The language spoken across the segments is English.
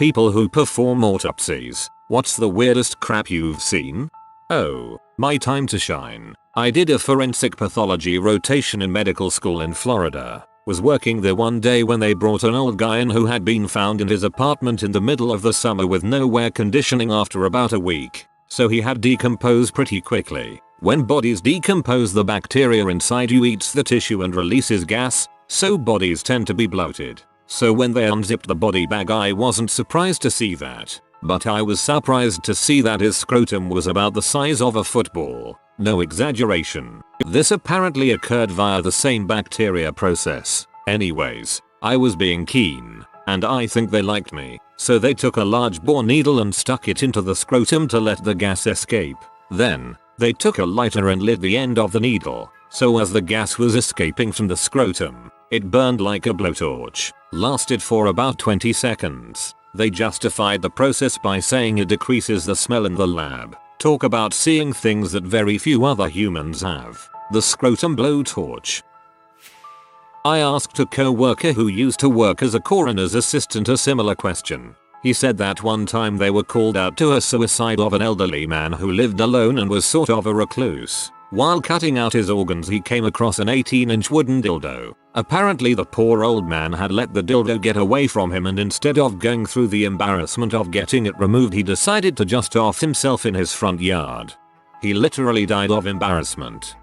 People who perform autopsies, what's the weirdest crap you've seen? Oh, my time to shine. I did a forensic pathology rotation in medical school in Florida. Was working there one day when they brought an old guy in who had been found in his apartment in the middle of the summer with no air conditioning after about a week. So he had decomposed pretty quickly. When bodies decompose, the bacteria inside you eats the tissue and releases gas, so bodies tend to be bloated. So when they unzipped the body bag, I wasn't surprised to see that. But I was surprised to see that his scrotum was about the size of a football. No exaggeration. This apparently occurred via the same bacteria process. Anyways, I was being keen, and I think they liked me, so they took a large bore needle and stuck it into the scrotum to let the gas escape. Then, they took a lighter and lit the end of the needle, so as the gas was escaping from the scrotum, it burned like a blowtorch. Lasted for about 20 seconds. They justified the process by saying it decreases the smell in the lab. Talk about seeing things that very few other humans have. The scrotum blowtorch. I asked a co-worker who used to work as a coroner's assistant a similar question. He said that one time they were called out to a suicide of an elderly man who lived alone and was sort of a recluse. While cutting out his organs, he came across an 18-inch wooden dildo. Apparently the poor old man had let the dildo get away from him, and instead of going through the embarrassment of getting it removed, he decided to just off himself in his front yard. He literally died of embarrassment.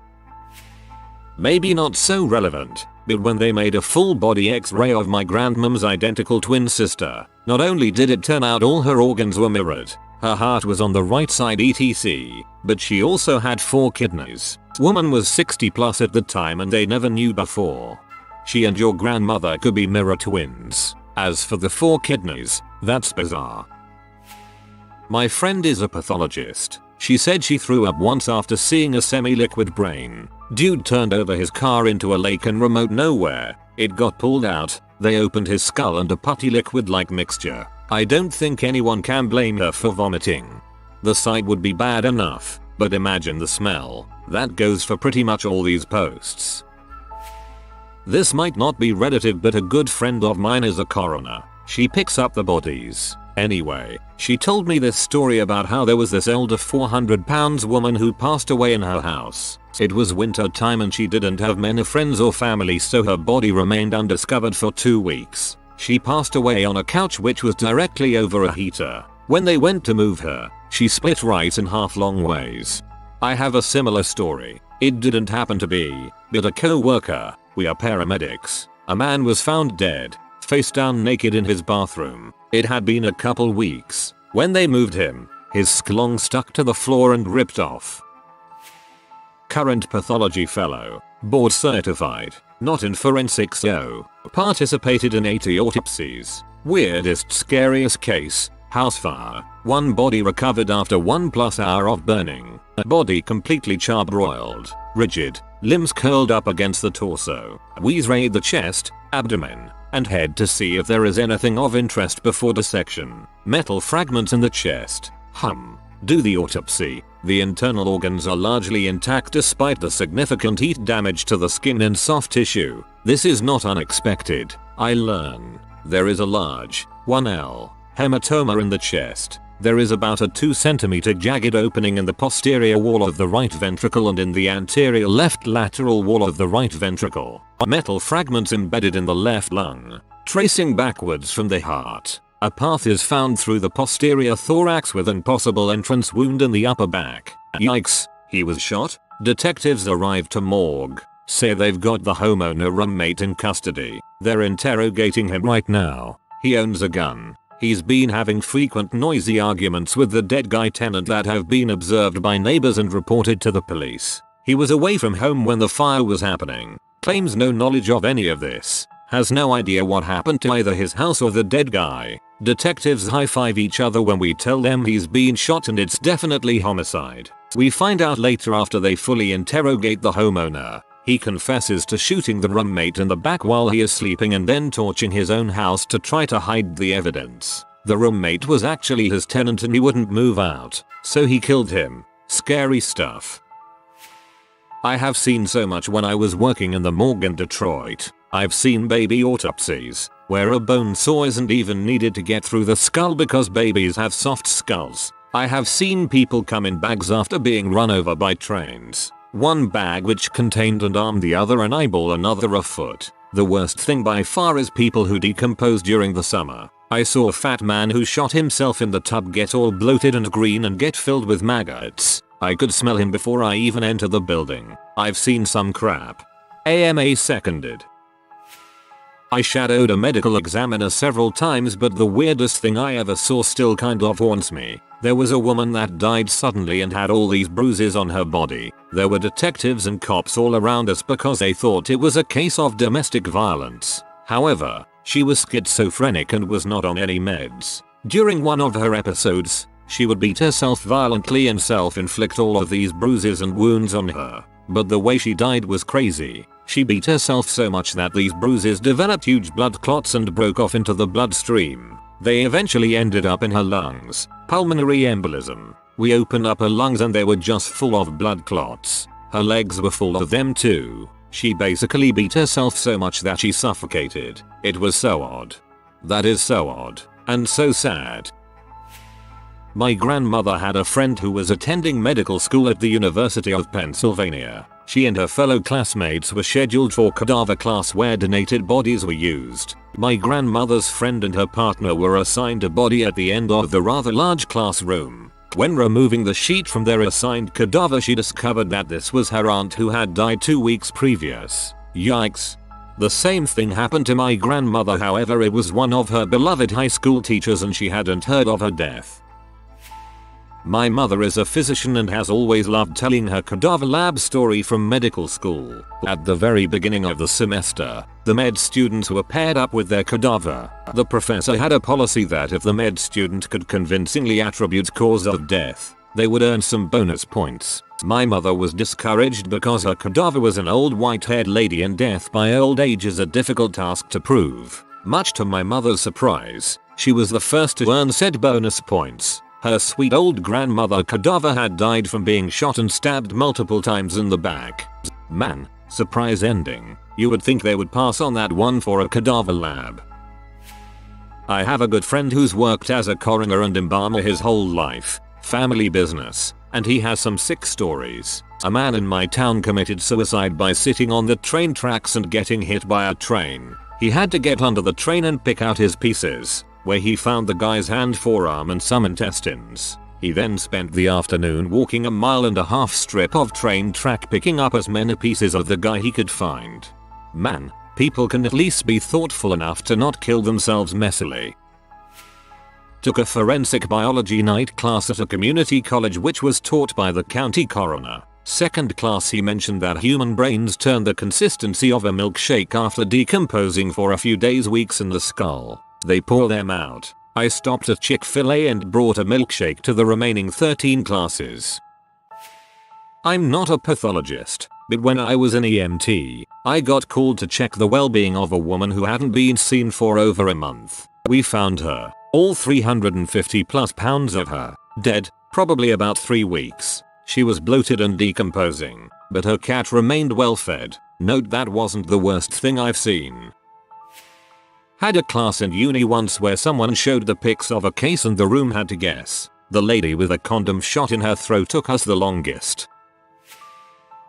Maybe not so relevant, but when they made a full body x-ray of my grandmom's identical twin sister, not only did it turn out all her organs were mirrored, her heart was on the right side etc, but she also had 4 kidneys. Woman was 60 plus at the time and they never knew before. She and your grandmother could be mirror twins. As for the 4 kidneys, that's bizarre. My friend is a pathologist. She said she threw up once after seeing a semi-liquid brain. Dude turned over his car into a lake in remote nowhere. It got pulled out. They opened his skull and a putty liquid-like mixture. I don't think anyone can blame her for vomiting. The sight would be bad enough, but imagine the smell. That goes for pretty much all these posts. This might not be Redditive, but a good friend of mine is a coroner. She picks up the bodies. Anyway, she told me this story about how there was this older 400-pound woman who passed away in her house. It was winter time and she didn't have many friends or family, so her body remained undiscovered for 2 weeks. She passed away on a couch which was directly over a heater. When they went to move her, she split right in half long ways. I have a similar story. It didn't happen to be, but a co-worker. We are paramedics. A man was found dead, face down naked in his bathroom. It had been a couple weeks. When they moved him, his schlong stuck to the floor and ripped off. Current pathology fellow, board certified, not in forensics so, participated in 80 autopsies. Weirdest scariest case, house fire, 1 body recovered after 1+ hour of burning, a body completely charbroiled, rigid, limbs curled up against the torso. We raid the chest, abdomen, and head to see if there is anything of interest before dissection. Metal fragments in the chest. Do the autopsy. The internal organs are largely intact despite the significant heat damage to the skin and soft tissue. This is not unexpected. I learn. There is a large, 1L, hematoma in the chest. There is about a 2 cm jagged opening in the posterior wall of the right ventricle and in the anterior left lateral wall of the right ventricle. Metal fragments embedded in the left lung. Tracing backwards from the heart, a path is found through the posterior thorax with an possible entrance wound in the upper back. Yikes, he was shot? Detectives arrive to morgue. Say they've got the homeowner roommate in custody. They're interrogating him right now. He owns a gun. He's been having frequent noisy arguments with the dead guy tenant that have been observed by neighbors and reported to the police. He was away from home when the fire was happening. Claims no knowledge of any of this. Has no idea what happened to either his house or the dead guy. Detectives high-five each other when we tell them he's been shot and it's definitely homicide. We find out later after they fully interrogate the homeowner. He confesses to shooting the roommate in the back while he is sleeping and then torching his own house to try to hide the evidence. The roommate was actually his tenant and he wouldn't move out, so he killed him. Scary stuff. I have seen so much when I was working in the morgue in Detroit. I've seen baby autopsies, where a bone saw isn't even needed to get through the skull because babies have soft skulls. I have seen people come in bags after being run over by trains. One bag which contained an arm, the other an eyeball, another a foot. The worst thing by far is people who decompose during the summer. I saw a fat man who shot himself in the tub get all bloated and green and get filled with maggots. I could smell him before I even entered the building. I've seen some crap. AMA seconded. I shadowed a medical examiner several times, but the weirdest thing I ever saw still kind of haunts me. There was a woman that died suddenly and had all these bruises on her body. There were detectives and cops all around us because they thought it was a case of domestic violence. However, she was schizophrenic and was not on any meds. During one of her episodes, she would beat herself violently and self-inflict all of these bruises and wounds on her. But the way she died was crazy. She beat herself so much that these bruises developed huge blood clots and broke off into the bloodstream. They eventually ended up in her lungs. Pulmonary embolism. We opened up her lungs and they were just full of blood clots. Her legs were full of them too. She basically beat herself so much that she suffocated. It was so odd. That is so odd. And so sad. My grandmother had a friend who was attending medical school at the University of Pennsylvania. She and her fellow classmates were scheduled for cadaver class where donated bodies were used. My grandmother's friend and her partner were assigned a body at the end of the rather large classroom. When removing the sheet from their assigned cadaver, she discovered that this was her aunt who had died 2 weeks previous. Yikes. The same thing happened to my grandmother, however it was one of her beloved high school teachers and she hadn't heard of her death. My mother is a physician and has always loved telling her cadaver lab story from medical school. At the very beginning of the semester, the med students were paired up with their cadaver. The professor had a policy that if the med student could convincingly attribute cause of death, they would earn some bonus points. My mother was discouraged because her cadaver was an old white-haired lady and death by old age is a difficult task to prove. Much to my mother's surprise, she was the first to earn said bonus points. Her sweet old grandmother cadaver had died from being shot and stabbed multiple times in the back. Man, surprise ending. You would think they would pass on that one for a cadaver lab. I have a good friend who's worked as a coroner and embalmer his whole life. Family business. And he has some sick stories. A man in my town committed suicide by sitting on the train tracks and getting hit by a train. He had to get under the train and pick out his pieces, where he found the guy's hand, forearm and some intestines. He then spent the afternoon walking a 1.5 mile strip of train track picking up as many pieces of the guy he could find. Man, people can at least be thoughtful enough to not kill themselves messily. Took a forensic biology night class at a community college which was taught by the county coroner. Second class, he mentioned that human brains turn the consistency of a milkshake after decomposing for a few days, weeks in the skull. They pour them out. I stopped at Chick-fil-A and brought a milkshake to the remaining 13 classes. I'm not a pathologist, but when I was an EMT, I got called to check the well-being of a woman who hadn't been seen for over a month. We found her, all 350 plus pounds of her, dead, probably about 3 weeks. She was bloated and decomposing, but her cat remained well fed. Note that wasn't the worst thing I've seen. Had a class in uni once where someone showed the pics of a case and the room had to guess. The lady with a condom shot in her throat took us the longest.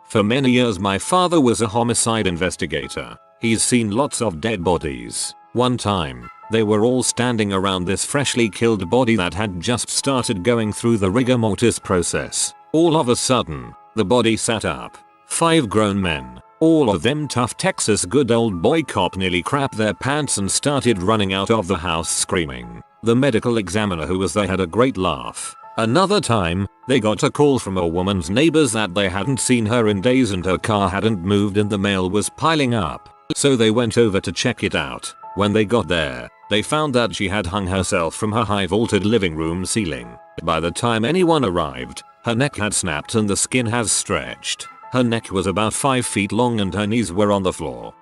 For many years my father was a homicide investigator. He's seen lots of dead bodies. One time, they were all standing around this freshly killed body that had just started going through the rigor mortis process. All of a sudden, the body sat up. 5 grown men, all of them tough Texas good old boy cop, nearly crapped their pants and started running out of the house screaming. The medical examiner who was there had a great laugh. Another time, they got a call from a woman's neighbors that they hadn't seen her in days and her car hadn't moved and the mail was piling up. So they went over to check it out. When they got there, they found that she had hung herself from her high vaulted living room ceiling. By the time anyone arrived, her neck had snapped and the skin has stretched. Her neck was about 5 feet long and her knees were on the floor.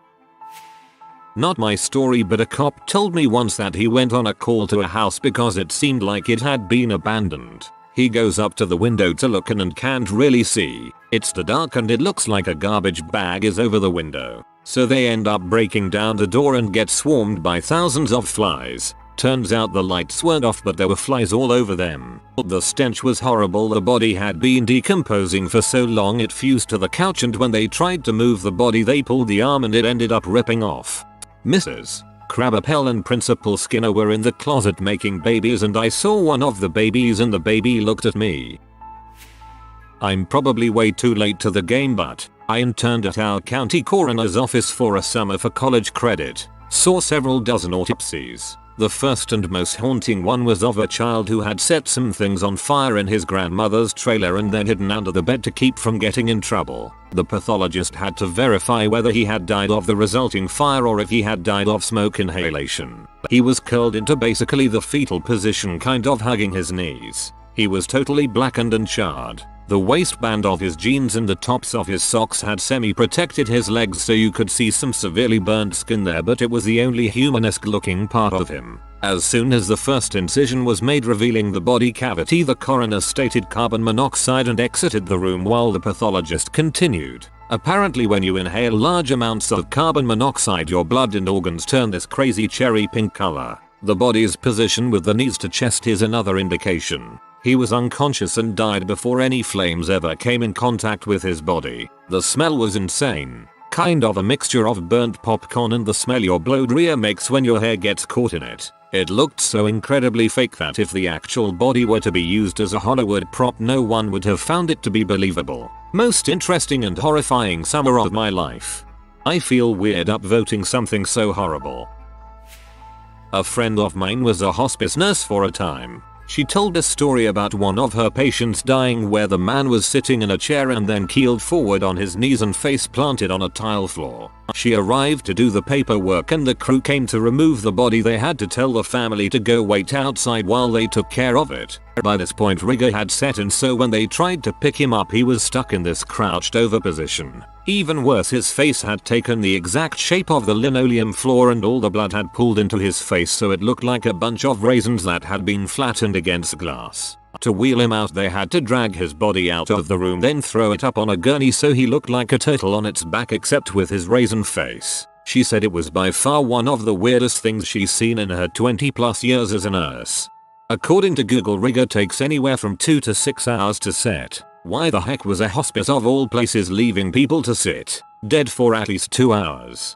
Not my story, but a cop told me once that he went on a call to a house because it seemed like it had been abandoned. He goes up to the window to look in and can't really see. It's too dark and it looks like a garbage bag is over the window. so they end up breaking down the door and get swarmed by thousands of flies. Turns out the lights weren't off, but there were flies all over them. The stench was horrible. The body had been decomposing for so long it fused to the couch, and when they tried to move the body they pulled the arm and it ended up ripping off. Mrs. Krabappel and Principal Skinner were in the closet making babies, and I saw one of the babies and the baby looked at me. I'm probably way too late to the game, but I interned at our county coroner's office for a summer for college credit. Saw several dozen autopsies. The first and most haunting one was of a child who had set some things on fire in his grandmother's trailer and then hidden under the bed to keep from getting in trouble. The pathologist had to verify whether he had died of the resulting fire or if he had died of smoke inhalation. He was curled into basically the fetal position, kind of hugging his knees. He was totally blackened and charred. The waistband of his jeans and the tops of his socks had semi-protected his legs, so you could see some severely burned skin there, but it was the only humanesque looking part of him. As soon as the first incision was made revealing the body cavity, the coroner stated carbon monoxide and exited the room while the pathologist continued. Apparently when you inhale large amounts of carbon monoxide, your blood and organs turn this crazy cherry pink color. The body's position with the knees to chest is another indication. He was unconscious and died before any flames ever came in contact with his body. The smell was insane. Kind of a mixture of burnt popcorn and the smell your blowed rear makes when your hair gets caught in it. It looked so incredibly fake that if the actual body were to be used as a Hollywood prop, no one would have found it to be believable. Most interesting and horrifying summer of my life. I feel weird upvoting something so horrible. A friend of mine was a hospice nurse for a time. She told a story about one of her patients dying where the man was sitting in a chair and then keeled forward on his knees and face planted on a tile floor. She arrived to do the paperwork and the crew came to remove the body. They had to tell the family to go wait outside while they took care of it. By this point rigor had set in, so when they tried to pick him up he was stuck in this crouched over position. Even worse, his face had taken the exact shape of the linoleum floor and all the blood had pooled into his face, so it looked like a bunch of raisins that had been flattened against glass. To wheel him out they had to drag his body out of the room, then throw it up on a gurney so he looked like a turtle on its back except with his raisin face. She said it was by far one of the weirdest things she's seen in her 20+ years as a nurse. According to Google, rigor takes anywhere from 2 to 6 hours to set. Why the heck was a hospice of all places leaving people to sit dead for at least 2 hours?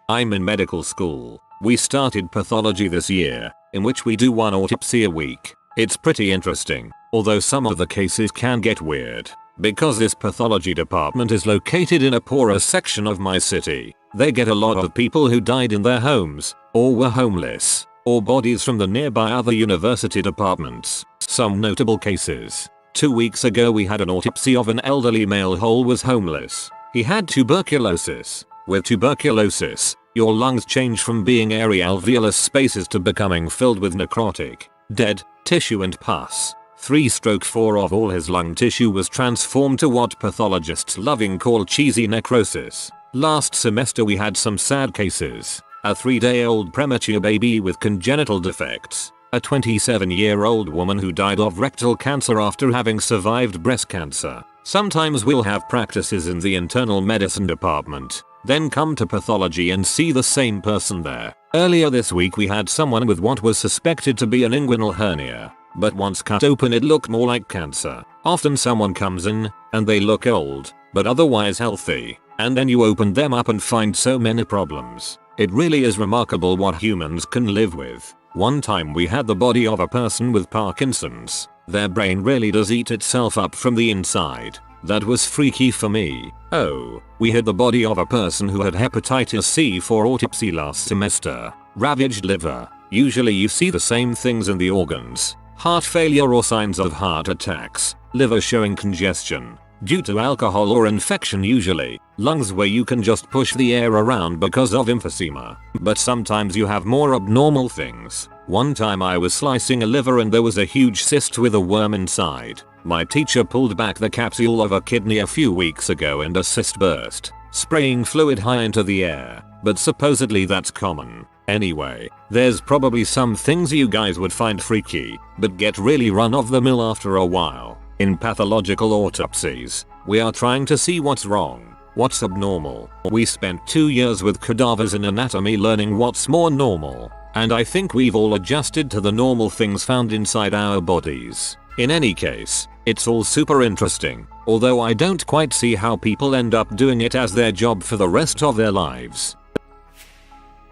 I'm in medical school. We started pathology this year, in which we do 1 autopsy a week. It's pretty interesting, although some of the cases can get weird. Because this pathology department is located in a poorer section of my city, they get a lot of people who died in their homes, or were homeless, or bodies from the nearby other university departments. Some notable cases. 2 weeks ago we had an autopsy of an elderly male who was homeless. He had tuberculosis. With tuberculosis, your lungs change from being airy alveolus spaces to becoming filled with necrotic, dead, tissue and pus. 3/4 of all his lung tissue was transformed to what pathologists loving call cheesy necrosis. Last semester we had some sad cases. A 3-day-old premature baby with congenital defects. A 27-year-old woman who died of rectal cancer after having survived breast cancer. Sometimes we'll have practices in the internal medicine department, then come to pathology and see the same person there. Earlier this week we had someone with what was suspected to be an inguinal hernia, but once cut open it looked more like cancer. Often someone comes in, and they look old, but otherwise healthy, and then you open them up and find so many problems. It really is remarkable what humans can live with. One time we had the body of a person with Parkinson's. Their brain really does eat itself up from the inside. That was freaky for me. Oh, we had the body of a person who had hepatitis C for autopsy last semester. Ravaged liver. Usually you see the same things in the organs. Heart failure or signs of heart attacks. Liver showing congestion due to alcohol or infection usually. Lungs where you can just push the air around because of emphysema. But sometimes you have more abnormal things. One time I was slicing a liver and there was a huge cyst with a worm inside. My teacher pulled back the capsule of a kidney a few weeks ago and a cyst burst, spraying fluid high into the air. But supposedly that's common. Anyway, there's probably some things you guys would find freaky, but get really run of the mill after a while. In pathological autopsies, we are trying to see what's wrong. What's abnormal? We spent 2 years with cadavers in anatomy learning what's more normal, and I think we've all adjusted to the normal things found inside our bodies. In any case, it's all super interesting, although I don't quite see how people end up doing it as their job for the rest of their lives.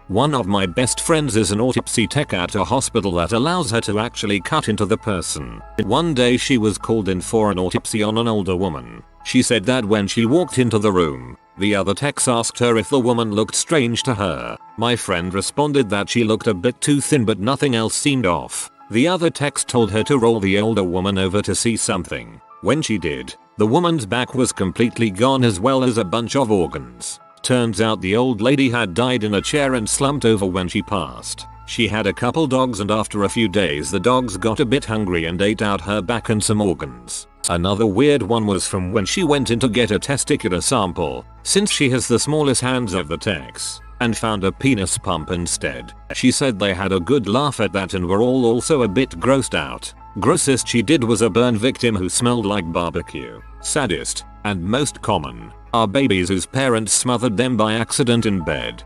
One of my best friends is an autopsy tech at a hospital that allows her to actually cut into the person. One day she was called in for an autopsy on an older woman. She said that when she walked into the room, the other techs asked her if the woman looked strange to her. My friend responded that she looked a bit too thin but nothing else seemed off. The other techs told her to roll the older woman over to see something. When she did, the woman's back was completely gone as well as a bunch of organs. Turns out the old lady had died in a chair and slumped over when she passed. She had a couple dogs and after a few days the dogs got a bit hungry and ate out her back and some organs. Another weird one was from when she went in to get a testicular sample, since she has the smallest hands of the techs, and found a penis pump instead. She said they had a good laugh at that and were all also a bit grossed out. Grossest she did was a burn victim who smelled like barbecue. Saddest, and most common, are babies whose parents smothered them by accident in bed.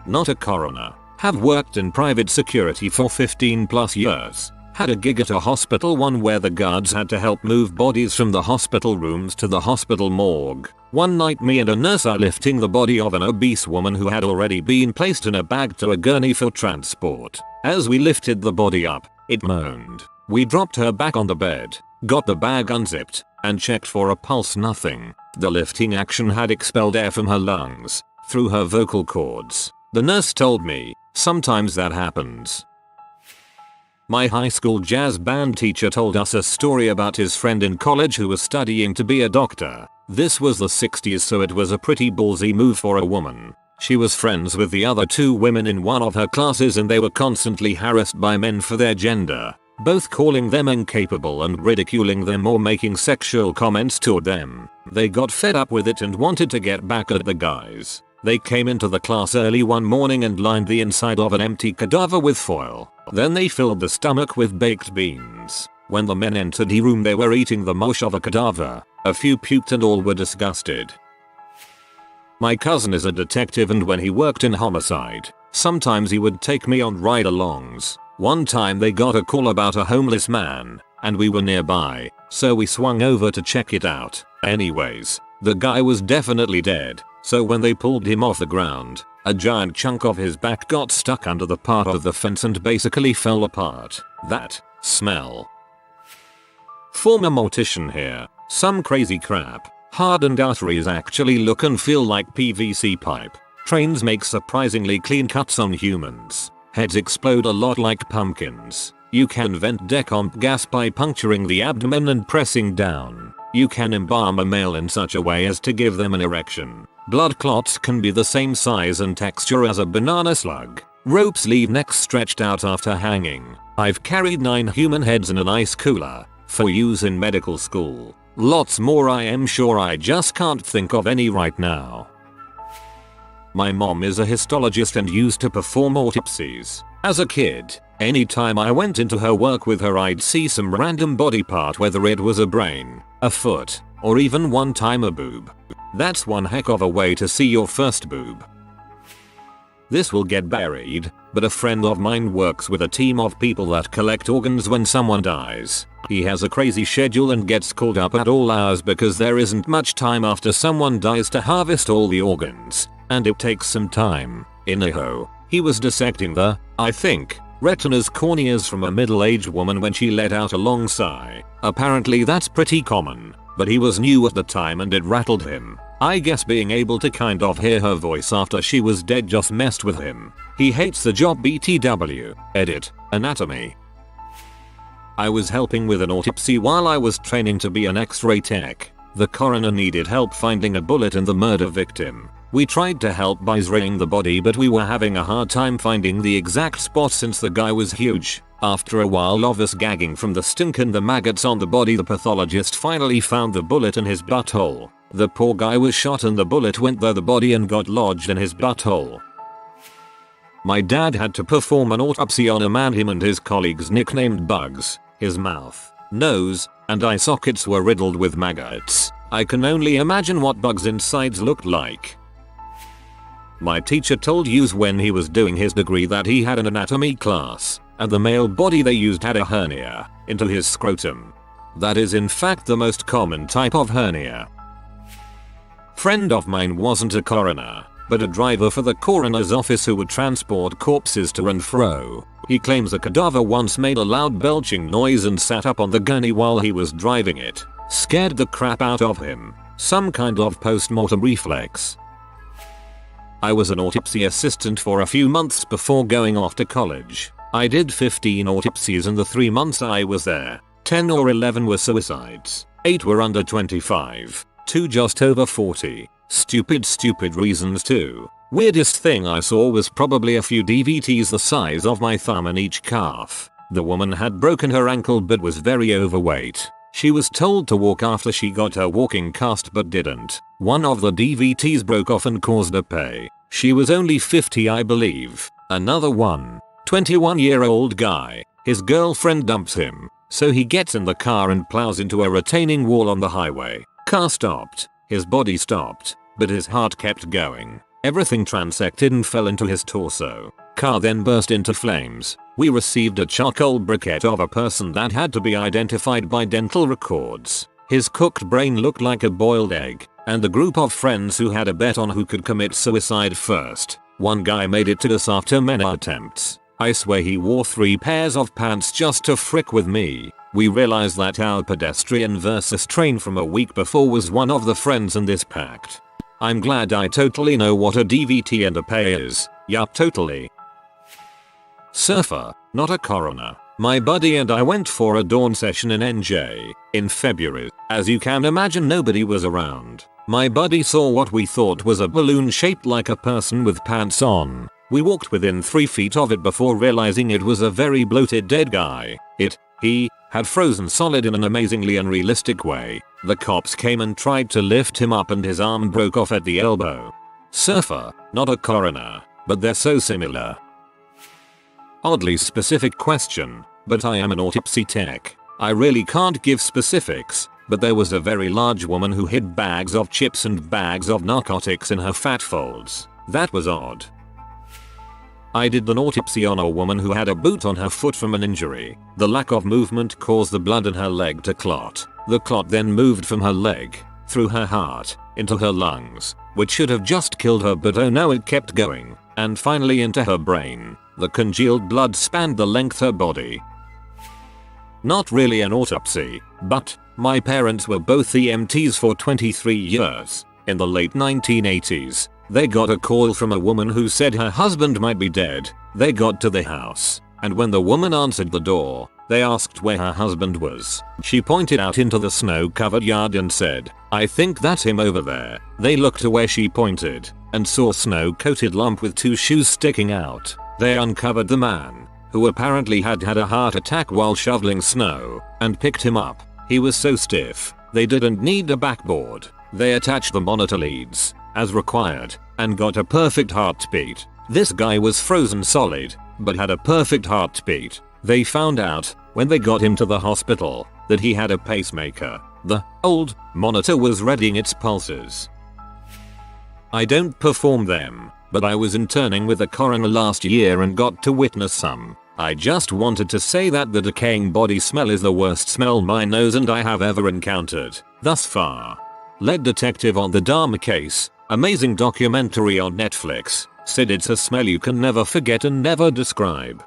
Not a coroner. Have worked in private security for 15 plus years. Had a gig at a hospital one where the guards had to help move bodies from the hospital rooms to the hospital morgue. One night me and a nurse are lifting the body of an obese woman who had already been placed in a bag to a gurney for transport. As we lifted the body up, it moaned. We dropped her back on the bed, got the bag unzipped, and checked for a pulse. Nothing. The lifting action had expelled air from her lungs, through her vocal cords. The nurse told me, sometimes that happens. My high school jazz band teacher told us a story about his friend in college who was studying to be a doctor. This was the 60s, so it was a pretty ballsy move for a woman. She was friends with the other 2 women in one of her classes and they were constantly harassed by men for their gender, both calling them incapable and ridiculing them or making sexual comments toward them. They got fed up with it and wanted to get back at the guys. They came into the class early one morning and lined the inside of an empty cadaver with foil. Then they filled the stomach with baked beans. When the men entered the room they were eating the mush of a cadaver. A few puked and all were disgusted. My cousin is a detective and when he worked in homicide, sometimes he would take me on ride-alongs. One time they got a call about a homeless man, and we were nearby, so we swung over to check it out. Anyways, the guy was definitely dead, so when they pulled him off the ground, a giant chunk of his back got stuck under the part of the fence and basically fell apart. That smell. Former mortician here. Some crazy crap. Hardened arteries actually look and feel like PVC pipe. Trains make surprisingly clean cuts on humans. Heads explode a lot like pumpkins. You can vent decomp gas by puncturing the abdomen and pressing down. You can embalm a male in such a way as to give them an erection. Blood clots can be the same size and texture as a banana slug. Ropes leave necks stretched out after hanging. I've carried 9 human heads in an ice cooler for use in medical school. Lots more, I am sure, I just can't think of any right now. My mom is a histologist and used to perform autopsies. As a kid, anytime I went into her work with her I'd see some random body part, whether it was a brain, a foot, or even one time a boob. That's one heck of a way to see your first boob. This will get buried, but a friend of mine works with a team of people that collect organs when someone dies. He has a crazy schedule and gets called up at all hours because there isn't much time after someone dies to harvest all the organs, and it takes some time. In Idaho, he was dissecting the, I think, retinas corneas from a middle-aged woman when she let out a long sigh. Apparently that's pretty common, but he was new at the time and it rattled him. I guess being able to kind of hear her voice after she was dead just messed with him. He hates the job. BTW. Edit. Anatomy. I was helping with an autopsy while I was training to be an X-ray tech. The coroner needed help finding a bullet in the murder victim. We tried to help by X-raying the body, but we were having a hard time finding the exact spot since the guy was huge. After a while of us gagging from the stink and the maggots on the body, the pathologist finally found the bullet in his butthole. The poor guy was shot and the bullet went through the body and got lodged in his butthole. My dad had to perform an autopsy on a man him and his colleagues nicknamed Bugs. His mouth, nose, and eye sockets were riddled with maggots. I can only imagine what bugs' insides looked like. My teacher told us when he was doing his degree that he had an anatomy class, and the male body they used had a hernia into his scrotum. That is in fact the most common type of hernia. Friend of mine wasn't a coroner, but a driver for the coroner's office who would transport corpses to and fro. He claims a cadaver once made a loud belching noise and sat up on the gurney while he was driving it. Scared the crap out of him. Some kind of postmortem reflex. I was an autopsy assistant for a few months before going off to college. I did 15 autopsies in the 3 months I was there. 10 or 11 were suicides. 8 were under 25. 2 just over 40. Stupid reasons too. Weirdest thing I saw was probably a few DVTs the size of my thumb in each calf. The woman had broken her ankle but was very overweight. She was told to walk after she got her walking cast but didn't. One of the DVTs broke off and caused a pay. She was only 50 I believe. Another one. 21-year-old guy. His girlfriend dumps him. So he gets in the car and plows into a retaining wall on the highway. Car stopped. His body stopped. But his heart kept going. Everything transected and fell into his torso. Car then burst into flames. We received a charcoal briquette of a person that had to be identified by dental records. His cooked brain looked like a boiled egg. And a group of friends who had a bet on who could commit suicide first. One guy made it to us after many attempts. I swear he wore 3 pairs of pants just to frick with me. We realized that our pedestrian versus train from a week before was one of the friends in this pact. I'm glad I totally know what a DVT and a pay is. Yup, totally. Surfer, not a coroner. My buddy and I went for a dawn session in NJ in February. As you can imagine, nobody was around. My buddy saw what we thought was a balloon shaped like a person with pants on. We walked within 3 feet of it before realizing it was a very bloated dead guy. He had frozen solid in an amazingly unrealistic way. The cops came and tried to lift him up and his arm broke off at the elbow. Surfer, not a coroner, but they're so similar. Oddly specific question, but I am an autopsy tech. I really can't give specifics, but there was a very large woman who hid bags of chips and bags of narcotics in her fat folds. That was odd. I did an autopsy on a woman who had a boot on her foot from an injury. The lack of movement caused the blood in her leg to clot. The clot then moved from her leg, through her heart, into her lungs, which should have just killed her, but oh no, it kept going, and finally into her brain. The congealed blood spanned the length of her body. Not really an autopsy, but my parents were both EMTs for 23 years. In the late 1980s, they got a call from a woman who said her husband might be dead. They got to the house, and when the woman answered the door, they asked where her husband was. She pointed out into the snow-covered yard and said, "I think that's him over there." They looked to where she pointed, and saw a snow-coated lump with 2 shoes sticking out. They uncovered the man, who apparently had had a heart attack while shoveling snow, and picked him up. He was so stiff, they didn't need a backboard. They attached the monitor leads, as required, and got a perfect heartbeat. This guy was frozen solid, but had a perfect heartbeat. They found out, when they got him to the hospital, that he had a pacemaker. The old monitor was reading its pulses. I don't perform them, but I was interning with a coroner last year and got to witness some. I just wanted to say that the decaying body smell is the worst smell my nose and I have ever encountered thus far. Lead detective on the Dharma case. Amazing documentary on Netflix. Said it's a smell you can never forget and never describe.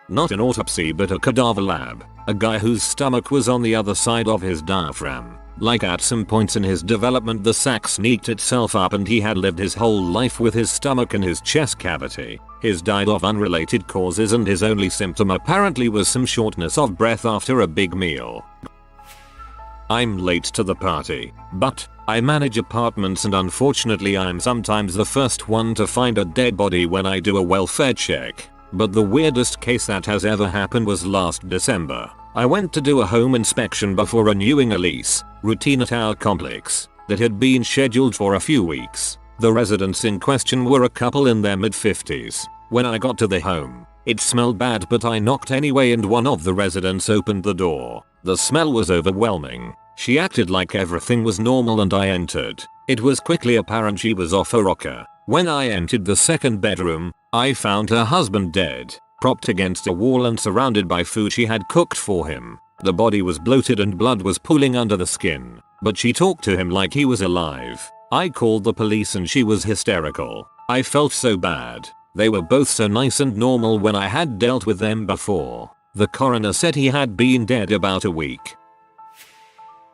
Not an autopsy but a cadaver lab. A guy whose stomach was on the other side of his diaphragm. Like at some points in his development the sac sneaked itself up and he had lived his whole life with his stomach in his chest cavity. He's died of unrelated causes and his only symptom apparently was some shortness of breath after a big meal. I'm late to the party, but I manage apartments and unfortunately I'm sometimes the first one to find a dead body when I do a welfare check. But the weirdest case that has ever happened was last December. I went to do a home inspection before renewing a lease, routine at our complex, that had been scheduled for a few weeks. The residents in question were a couple in their mid-50s. When I got to the home, it smelled bad but I knocked anyway and one of the residents opened the door. The smell was overwhelming. She acted like everything was normal and I entered. It was quickly apparent she was off her rocker. When I entered the second bedroom, I found her husband dead, propped against a wall and surrounded by food she had cooked for him. The body was bloated and blood was pooling under the skin, but she talked to him like he was alive. I called the police and she was hysterical. I felt so bad. They were both so nice and normal when I had dealt with them before. The coroner said he had been dead about a week.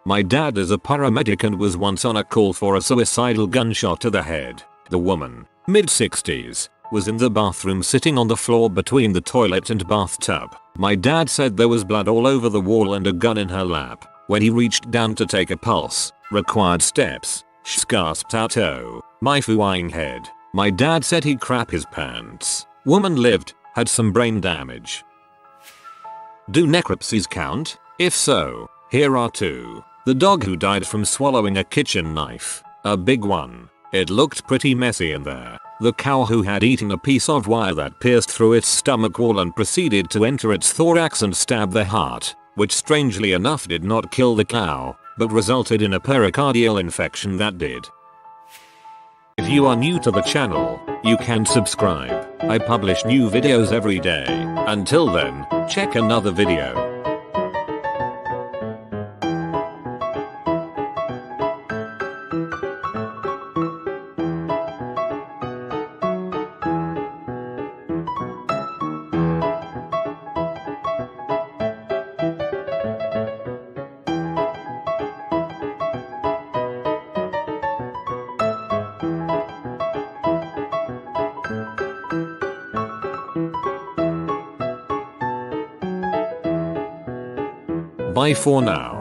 My dad is a paramedic and was once on a call for a suicidal gunshot to the head. The woman, mid-60s, was in the bathroom sitting on the floor between the toilet and bathtub. My dad said there was blood all over the wall and a gun in her lap. When he reached down to take a pulse, required steps, she gasped out, "Oh, my flying head." My dad said he crap his pants. Woman lived, had some brain damage. Do necropsies count? If so, here are 2. The dog who died from swallowing a kitchen knife. A big one. It looked pretty messy in there. The cow who had eaten a piece of wire that pierced through its stomach wall and proceeded to enter its thorax and stab the heart, which strangely enough did not kill the cow, but resulted in a pericardial infection that did. If you are new to the channel, you can subscribe. I publish new videos every day. Until then, check another video. Bye for now.